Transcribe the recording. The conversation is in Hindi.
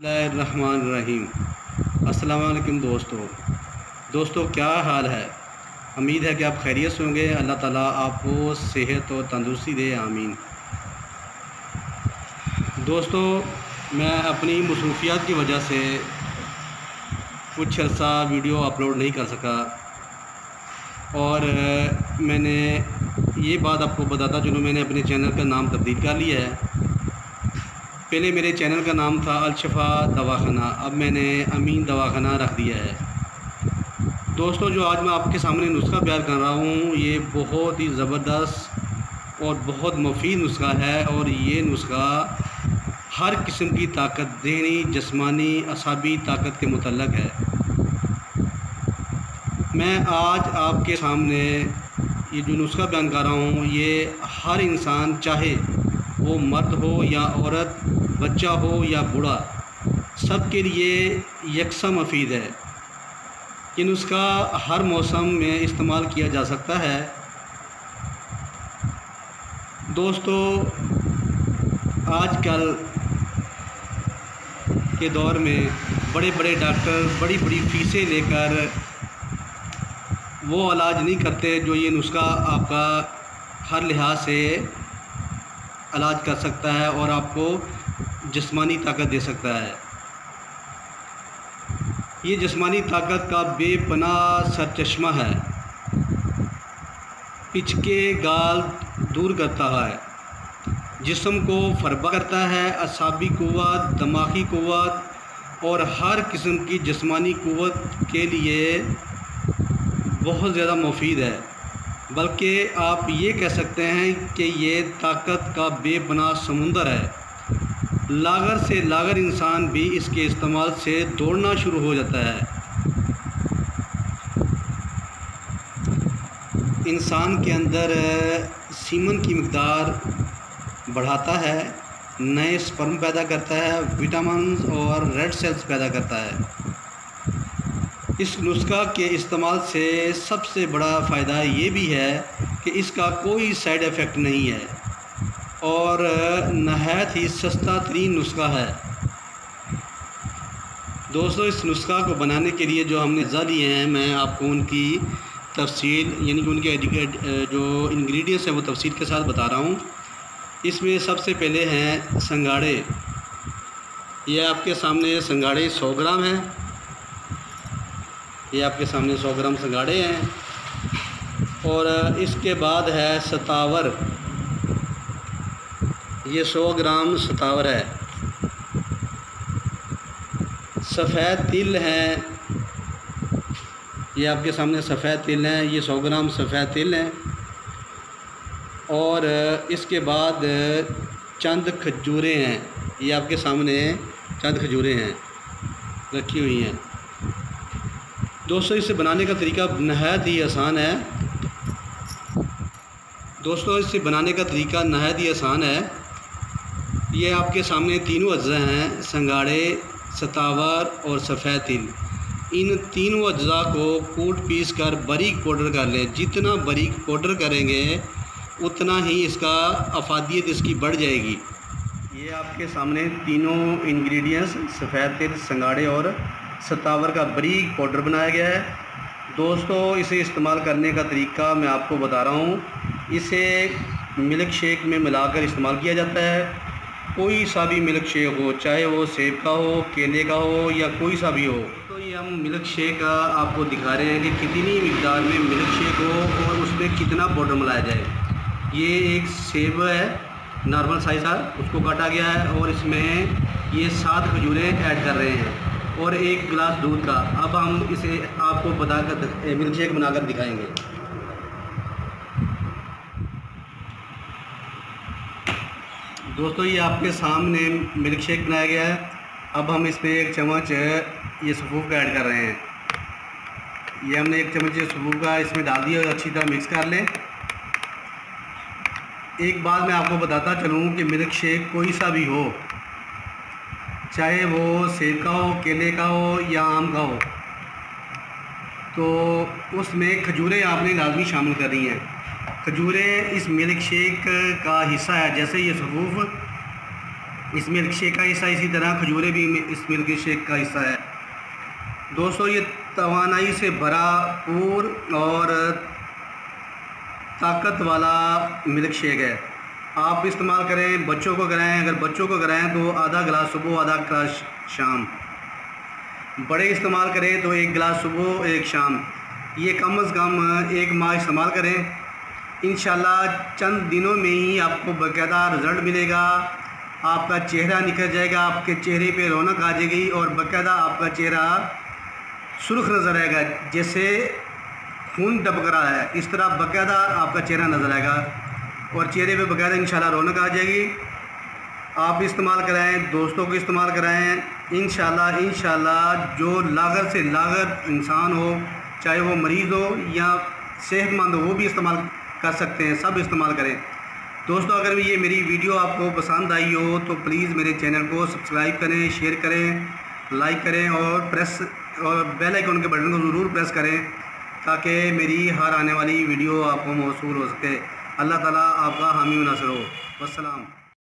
बिस्मिल्लाहिर्रहमानिर्रहीम। अस्सलाम वालेकुम दोस्तों क्या हाल है। उम्मीद है कि आप खैरियत से होंगे। अल्लाह ताला आपको सेहत और तंदुरुस्ती दे, आमीन। दोस्तों, मैं अपनी मसरूफियात की वजह से कुछ अर्सा वीडियो अपलोड नहीं कर सका और मैंने ये बात आपको बताता चलूँ, मैंने अपने चैनल का नाम तब्दील कर लिया है। पहले मेरे चैनल का नाम था अलशफा दवाखाना, अब मैंने अमीन दवाखाना रख दिया है। दोस्तों, जो आज मैं आपके सामने नुस्खा बयान कर रहा हूँ, ये बहुत ही ज़बरदस्त और बहुत मुफीद नुस्खा है और ये नुस्खा हर किस्म की ताकत देनी, जिस्मानी असाबी ताकत के मुतल्लक है। मैं आज आपके सामने ये जो नुस्खा बयान कर रहा हूँ, ये हर इंसान, चाहे वो मर्द हो या औरत, बच्चा हो या बूढ़ा, सब के लिए यकसा मुफीद है। ये नुस्खा हर मौसम में इस्तेमाल किया जा सकता है। दोस्तों, आजकल के दौर में बड़े बड़े डॉक्टर बड़ी बड़ी फ़ीसें लेकर वो इलाज नहीं करते जो ये नुस्खा आपका हर लिहाज से इलाज कर सकता है और आपको जिस्मानी ताकत दे सकता है। ये जिस्मानी ताकत का बेपनाह सरचश्मा है। पिचके गाल दूर करता है, जिस्म को फरबा करता है, असाबी क़ुव्वत, दिमागी क़ुव्वत और हर किस्म की जिस्मानी क़ुव्वत के लिए बहुत ज़्यादा मुफीद है। बल्कि आप ये कह सकते हैं कि ये ताकत का बेपनाह समुंदर है। लागर से लागर इंसान भी इसके इस्तेमाल से दौड़ना शुरू हो जाता है। इंसान के अंदर सीमन की मकदार बढ़ाता है, नए स्पर्म पैदा करता है, विटामिन और रेड सेल्स पैदा करता है। इस नुस्खा के इस्तेमाल से सबसे बड़ा फ़ायदा ये भी है कि इसका कोई साइड इफ़ेक्ट नहीं है और नहायत ही सस्ता तरीन नुस्खा है। दोस्तों, इस नुस्खा को बनाने के लिए जो हमने अज़ा लिए हैं, मैं आपको उनकी तफसील यानी कि उनके जो इंग्रेडिएंट्स हैं वो तफसील के साथ बता रहा हूँ। इसमें सबसे पहले हैं संगाड़े। ये आपके सामने संगाड़े 100 ग्राम हैं। ये आपके सामने 100 ग्राम संगाड़े हैं। और इसके बाद है सतावर। ये 100 ग्राम सतावर है। सफ़ेद तिल हैं। ये आपके सामने सफ़ेद तिल हैं। ये 100 ग्राम सफ़ेद तिल हैं। और इसके बाद चंद खजूरें हैं। ये आपके सामने चंद खजूरें हैं रखी हुई हैं। दोस्तों, इसे बनाने का तरीका नहायत ही आसान है। ये आपके सामने तीनों अज्जा हैं, संगाड़े, सतावर और सफ़ेद तिल। इन तीनों अज्जा को कूट पीस कर बारीक पाउडर कर लें। जितना बारीक पाउडर करेंगे उतना ही इसका अफादियत इसकी बढ़ जाएगी। ये आपके सामने तीनों इंग्रेडिएंट्स, सफ़ेद तिल, संगाड़े और सतावर का बारीक पाउडर बनाया गया है। दोस्तों, इसे इस्तेमाल करने का तरीका मैं आपको बता रहा हूँ। इसे मिल्क शेक में मिलाकर इस्तेमाल किया जाता है। कोई सा भी मिल्क शेक हो, चाहे वो सेब का हो, केले का हो या कोई सा भी हो। तो ये हम मिल्क शेक का आपको दिखा रहे हैं कि कितनी मिकदार में मिल्क शेक हो और उसमें कितना पाउडर मिलाया जाए। ये एक सेब है, नॉर्मल साइज़ का, उसको काटा गया है और इसमें ये 7 खजूरें ऐड कर रहे हैं और 1 गिलास दूध का। अब हम इसे आपको बनाकर मिल्क शेक बनाकर दिखाएंगे। दोस्तों, ये आपके सामने मिल्क शेक बनाया गया है। अब हम इसमें 1 चम्मच ये सफ़ूफ का ऐड कर रहे हैं। ये हमने 1 चम्मच सफ़ूफ का इसमें डाल दिया और अच्छी तरह मिक्स कर लें। एक बात मैं आपको बताता चलूँ कि मिल्क शेक कोई सा भी हो, चाहे वो सेब का हो, केले का हो या आम का हो, तो उसमें खजूरें आपने लाजमी शामिल करनी हैं। खजूरें इस मिल्क शेक का हिस्सा है। जैसे ये सफ़ूफ इस मिल्क शेक का हिस्सा, इसी तरह खजूरें भी इस मिल्क शेक का हिस्सा है। दोस्तों ये तवानाई से भरपूर और ताकत वाला मिल्क शेक है। आप इस्तेमाल करें, बच्चों को कराएं। अगर बच्चों को कराएं तो आधा गिलास सुबह, आधा गिलास शाम। बड़े इस्तेमाल करें तो 1 गिलास सुबह, 1 शाम। ये कम से कम 1 माह इस्तेमाल करें। इंशाल्लाह चंद दिनों में ही आपको बाकायदा रिज़ल्ट मिलेगा। आपका चेहरा निखर जाएगा, आपके चेहरे पे रौनक आ जाएगी और बाकायदा आपका चेहरा सुर्ख नज़र आएगा, जैसे खून टपक रहा है, इस तरह बाकायदा आपका चेहरा नज़र आएगा और चेहरे पे बाकायदा इंशाल्लाह रौनक आ जाएगी। आप इस्तेमाल कराएं, दोस्तों को इस्तेमाल कराएं। इंशाल्लाह जो लागर से लागर इंसान हो, चाहे वो मरीज़ हो या सेहतमंद हो, वो भी इस्तेमाल कर सकते हैं। सब इस्तेमाल करें। दोस्तों अगर ये मेरी वीडियो आपको पसंद आई हो तो प्लीज़ मेरे चैनल को सब्सक्राइब करें, शेयर करें, लाइक करें और बेल आइकन के बटन को ज़रूर प्रेस करें ताकि मेरी हर आने वाली वीडियो आपको मौसूल हो सके। अल्लाह ताला आपका हामी व नासिर हो। वस्सलाम।